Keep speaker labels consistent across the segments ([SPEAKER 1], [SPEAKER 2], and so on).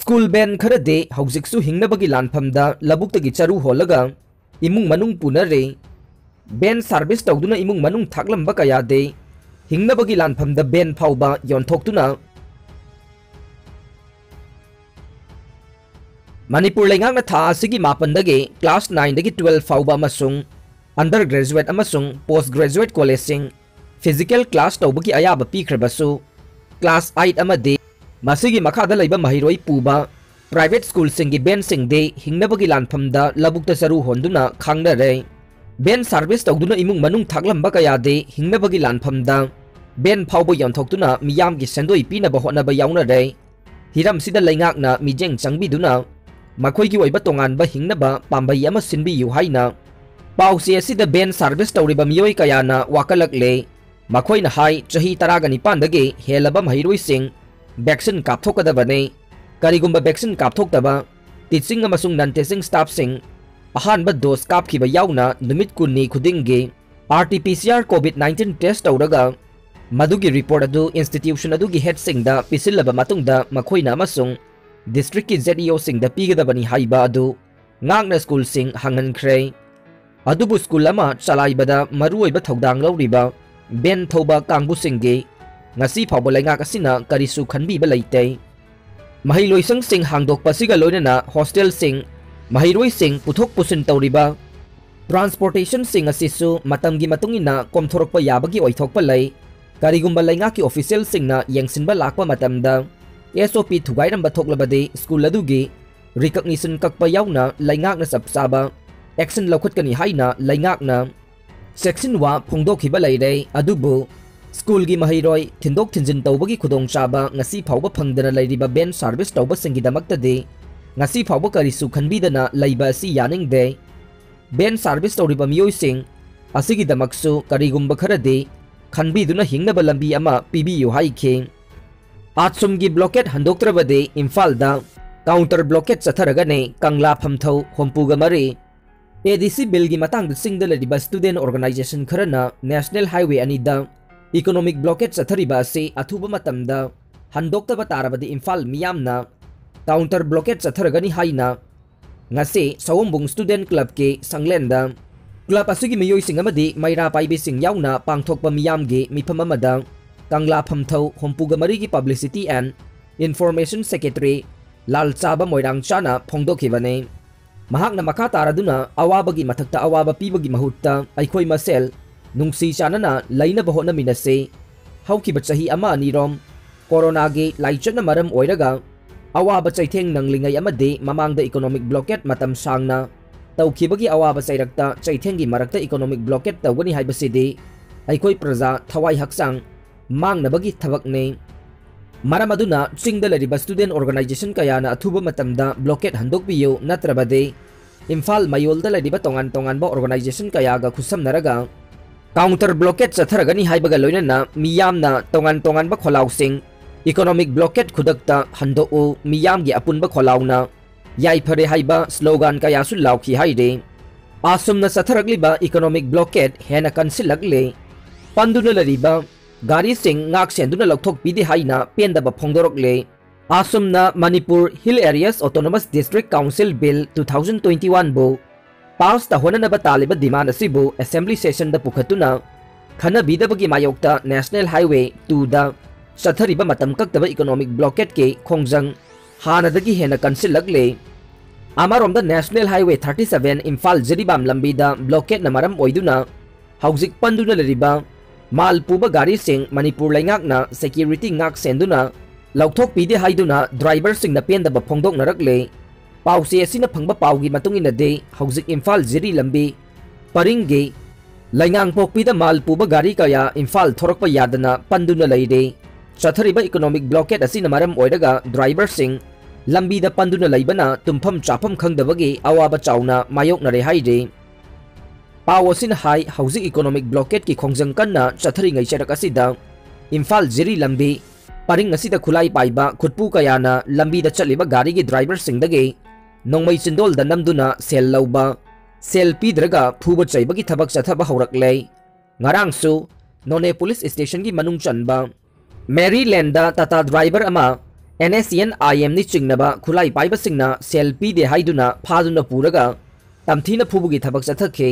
[SPEAKER 1] School ban खरदे हौजिकसु हिंगनबगी लानफमदा लबुक्तगी चरु होलगा इमुंग मनुंग पुनरे बैन सर्विस तौदुना इमुंग मनुंग थाकलंबा कयादे हिंगनबगी लानफमदा बैन फाउबा योंथोक्तुना मणिपुर लेंगांगना था असिगी मापनदगे क्लास 9 दगी 12 फाउबा अमसुंग अंडर ग्रेजुएट अमसुंग पोस्ट ग्रेजुएट कॉलेजिंग फिजिकल क्लास तौबगी अयाबा पीख्रबसु क्लास 8 अमदे मसिगी मखादा लैबा महिरोई पुबा प्राइवेट स्कूल सिंगी बेन सिंगदे हिंगनबगी लानफमदा लबुक्ता चरु होंदुना खांगनरे बेन सर्विस तौदुना इमुंग मनुंग थाकलंबा कयादे हिंगनबगी लानफमदा बेन फाउबा योंथोक्तुना मियामगी सेंदोई पीनबा होनबा याउनरे हिरमसिदा लैंगाकना मिजेंग चंगबिदुना मखोइगी ओइबा तोंगानबा हिंगनबा पांबई अमा सिनबियु हाइना पाउसे असिदा बेन सर्विस तौरिबा मियोई कयाना वाकलकले मखोइना हाई चही 19 दगे हेलबा महिरोइसिंग वैक्सीन कापथोकदबने करिगुंबा वैक्सीन कापथोकदबा टीचिंग अमसुंग नन टीचिंग स्टाफ सिंग अहानबा डोज कापखिबा याउना नुमित कुन्नी खुदिंगे RT-PCR COVID-19 टेस्ट तौरगा मदुगी रिपोर्ट अदु इंस्टीट्यूशन अदुगी हेड सिंगदा पिसिलबा मतुंगदा मखोइना अमसुंग डिस्ट्रिक्ट की ZEO सिंगदा पीगदबनी हाइबा अदु ngang स्कूल सिंग हंगनख्रे अदुबु स्कूल अमा चलाइबदा मरुओइबा थौदांग लौरिबा बेन थौबा कांगबु सिंगे ngasi phawba lainga kasina karisu khanbiba leite mahiloisang sing hangdok pasiga loinana hostel sing mahiroi sing puthok pusin tawriba transportation sing asisu matamgi matungina komthorokpa yabagi oithokpa lei karigumba lainga ki official singna yengsinba lakpa matamda SOP thugairamba thoklabade school adugi recognition kakpa yauna laingakna sapsaba action lokhutkani haina laingakna section wa phongdokhiba leire adubu school की महिरोई थिंदोक थिंजिन तौबगी खुदोंग चाबा ngasi फाउबा फंगदना लैरिबा Ben service तौबा संगीदमक्तदे ngasi फाउबा करिसु खनबीदना लैबा असि यानिंगदे Ben service तौरिबा मियोइसिंग असिगीदमक्सु करिगुंबा खरदे खनबीदुना हिंगनबा लंबी अमा पीबीयु हाइखे आत्सुमगी ब्लॉकेट हंदोक्त्रबदे इम्फालदा काउंटर ब्लॉकेट चथरगने कंगला फमथौ होमपुगा मरे ADC बिल की मतंग सिंगदा लैरिबा स्टूडेंट ऑर्गेनाइजेशन खरना नेशनल हाईवे अनिदा इकोनॉमिक ब्लॉकेट चथरीबा से अथुबा मतमदा हंदोक्तबा तारबदि इम्फाल मियामना काउंटर ब्लॉकेट चथरगनी हाइना ngase सवोंबुंग स्टूडेंट क्लब के संगलेंदा क्लब असुगी मियोइसिंग अमदि मैरा पाइबेसिंग याउना पांगथोकबा मियामगे मिफम अमदा कंगला फमथौ होमपुगा मरीगी publicity and information secretary Lalchaba Moirang चाना फोंदोखिबने महाकना मखा तारादुना अवाबगी मथक्ता अवाबा पीबगी महुत्ता अइखोइ मसेल नुंगसी चानना लैनब होनमिनसे हौकिब चही अमा अनिरोम कोरोनागे लाइचन मरम ओइरगा अवाब चैथेंग नंगलिंगै अमदे ममांगदा इकोनॉमिक ब्लॉकेट मतम सांगना तौखिबगी अवाब चैरक्ता चैथेंगी मरक्ता इकोनॉमिक ब्लॉकेट तौगनी हाइबसिदे अइखोइ प्रजा थवाई हक्सांग मांगनबगी थबकने मरम अदुना चिंगदा लरिबा स्टूडेंट ऑर्गेनाइजेशन कयाना अथुबा मतमदा ब्लॉकेट हंदोकबियो नत्रबदे इम्फाल मयोलदा लरिबा तोंगान तोंगानबा ऑर्गेनाइजेशन कयागा खुसमनरगा काउंटर ब्लॉकेट चथरगनी हाइबगा लोइनना मियामना तोंगान तोंगानबा खोलाउसिंग इकोनॉमिक ब्लॉकेट खुदक्ता हंदोउ मियामगी अपुनबा खोलाउना याइफरे हाइबा स्लोगान कयासु लाउखि हाइरे आसुमना चथरगलिबा इकोनॉमिक ब्लॉकेट हेना कंसिलगले पंदुना लरिबा गारी सिंग ngak senduna लौथोक पीदे हाइना पेंदबा फोंदोरकले आसुमना Manipur hill areas autonomous district council bill 2021 बो पास होनब तालिब डिमांड असिबु असेंबली सेशन द पुखतुना खनबीदबगी मायोक्ता नेशनल हाईवे 2 दा चथरिब मतम कक्तब इकोनॉमिक ब्लॉकेट के खोंजंग हानदगी हेना कंसिलगले अमरोम द नेशनल हाईवे 37 इम्फाल जरिबाम लंबी दा ब्लॉकेट नमरम ओइदुना हौजिक पंदुना लरिबा मालपुबा गाड़ी सिंग मणिपुर लैंगाकना सिक्योरिटी ngak सेंदुना लौथोक पीदे हाइदुना ड्राइवर सिंग न पेंदब फोंदोकनरकले पाउसे असिना फंगबा पाउगी मतुंगिनदे हौजिक इम्फाल जिरी लंबी परिंगे लैंगांग पोकपीदा मालपुबा गाड़ी कया इम्फाल थोरकपा यादना पंदुना लैरे चथरिबा इकोनॉमिक ब्लॉकेट असिना मरम ओइरगा ड्राइवर सिंग लंबीदा पंदुना लैबना तुम्फम चाफम खंगदबगे अवाबा चाउना मायोकनरे हाइरे पावसिन हाई हौजिक इकोनॉमिक ब्लॉकेट की खोंजंग कन्ना चथरिंगै चरक असिदा इम्फाल जिरी लंबी परिंग असिदा खुलाई पाइबा खुटपू कयाना लंबीदा चलिबा गाड़ी की ड्राइवर सिंगदगे नोंमै चिंदोल दनमदुना सेल लौबा सेल पीद्रगा फुबा चैबगी थबक चथबा हौरकले ngarangsu नोने पुलिस स्टेशन की मनुंग चनबा मैरीलैंड टाटा ड्राइवर अमा NSCN-IM ni चिंगनबा खुलाई पाइबसिंगना सेल पीदे हाइदुना फादुना पुरगा तमथीना फुबुगी थबक चथखे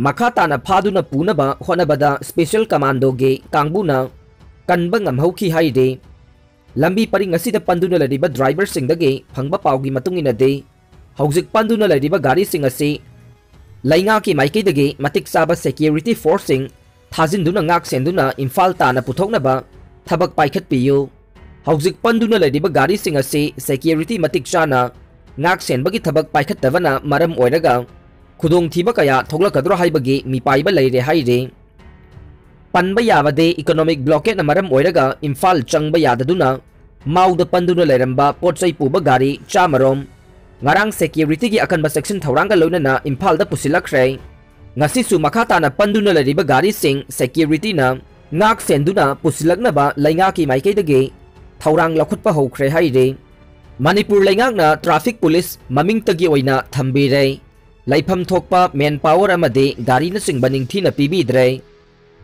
[SPEAKER 1] मखा ताना फादुना पुनबा होनबदा स्पेशल कमांडो गे कांगबुना कनबा ngamhauki haide lambi paring asida panduna lariba driver singdage phangba pawgi matungina de hauzik panduna lariba gari sing ase lainga ki maikeidage matik saba security forcing thajinduna ngak senduna imphal tana puthoknaba thabak paikhat piyu hauzik panduna lariba gari sing ase security matik chana ngak senbagi thabak paikhat tabana maram oiraga khudong thiba kaya thoglakadro haibagi mi paiba leire haire panba yabade economic blockade na maram oiraga imphal changba yadaduna mauda panduna leramba potsai puba gari chamarom ngarang security gi akanba section thoranga loinana imphal da pusilakre ngasi su makata na panduna leriba gari sing security na ngak senduna pusilakna ba lainga ki maike dage thorang lakhutpa hokre haire manipur laingak na traffic police maming tagi oina thambire laifam thokpa man power amade gari na sing baning thina pibidre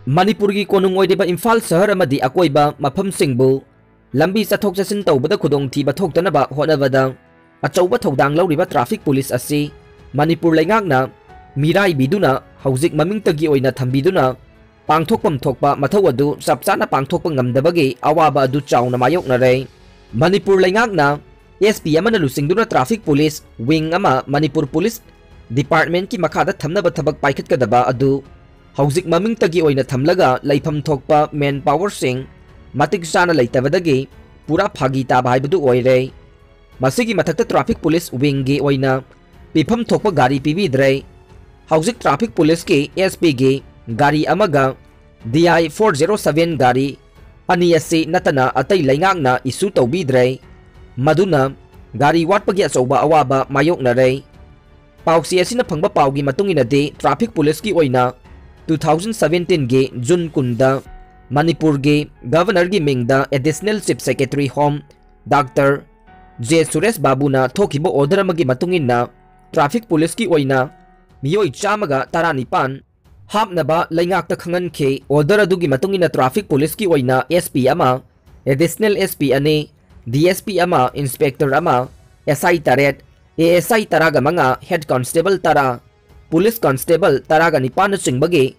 [SPEAKER 1] Manipur gi konung oideba Imphal sahar amadi akoiba mafam singbu lambi chathok chasin tawbada khudong thiba thoktanaba honabada achauba thodang lawriba traffic police asi Manipur laingakna mirai biduna hauzik maming tagi oina thambiduna pangthokpam thokpa mathau adu sapchana pangthokpa ngamdabagi awaba adu chauna mayokna re Manipur laingakna SP amana lusingduna traffic police wing ama Manipur police department ki makhada thamnaba thabak paikhat kadaba adu hauzik maming tagi oina thamlaga laifam thokpa man power sing matik sana laitabadagi pura phagi ta bhaibudu oire masigi mathakta traffic police wing gi oina pifam thokpa gari pibidre hauzik traffic police ki SP gi gari amaga DI 407 gari aniyasi natana atai laingakna isu tawbidre maduna gari watpagi achauba awaba mayokna re pausi asina phangba pawgi matungina de traffic police ki oina 2017 ge June kunda Manipur ge Governor gi mingda Additional Chief Secretary Home Dr. J. Suresh Babu na thokibo order amagi matungin na traffic police ki oina miyoi chamaga taranipan hapnaba laingak ta khangan khe order adugi matungin na traffic police ki oina SP ama Additional SP ane DSP ama Inspector ama SI taret ASI taraga mga Head Constable tara Police Constable taraga nipan singbagi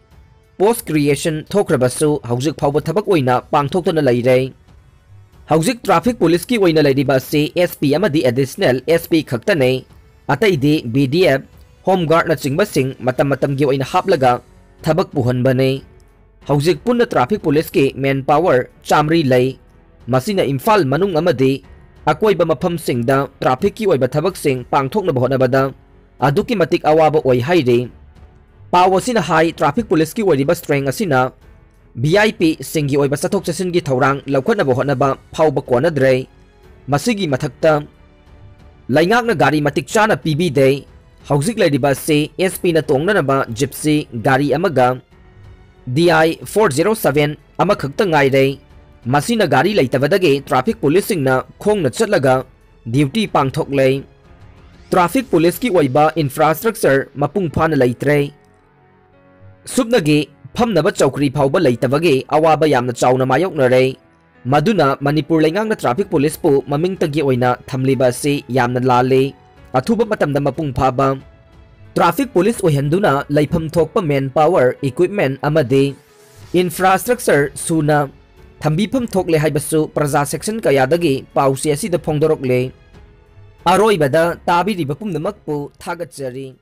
[SPEAKER 1] post creation thokrabasu hauzik phawba thabak oina pangthoktana leire hauzik traffic police ki oina leidiba se SP amadi additional SP khaktane atai de BDF home guard na chingba sing matam matam gi oina haplaga thabak puhanbane hauzik punna traffic police ki man power chamri lei masina Imphal manung amadi akoiba mafam singda traffic ki oiba thabak sing pangthokna bhonabada aduki matik awaba oi haire pawasina hai traffic police ki oiriba strength asina VIP singi oiba sathok chasin gi thorang laukhatna bohonaba phawba konadre masigi mathakta laingak na gari matik chana PB de hauzik laidiba se SP na tongnanaba gypsy gari amaga DI 407 ama khakta ngai re masina gari laitabadage traffic police singna khongna chatlaga duty pangthok lei traffic police ki oiba infrastructure mapung phana leitre subnagi phamnaba chawkri phawba leitabage awaba yamna chawna mayokna re maduna Manipur laingakna traffic police pu maming tagi oina thamliba se yamna lale athuba matamda mapung phaba traffic police ohenduna laifam thokpa man power equipment amade infrastructure suna thambifam thokle haibasu praja section kayadagi pausi asida phongdorokle Aroi bada tabi ribapum namakpu thagatjari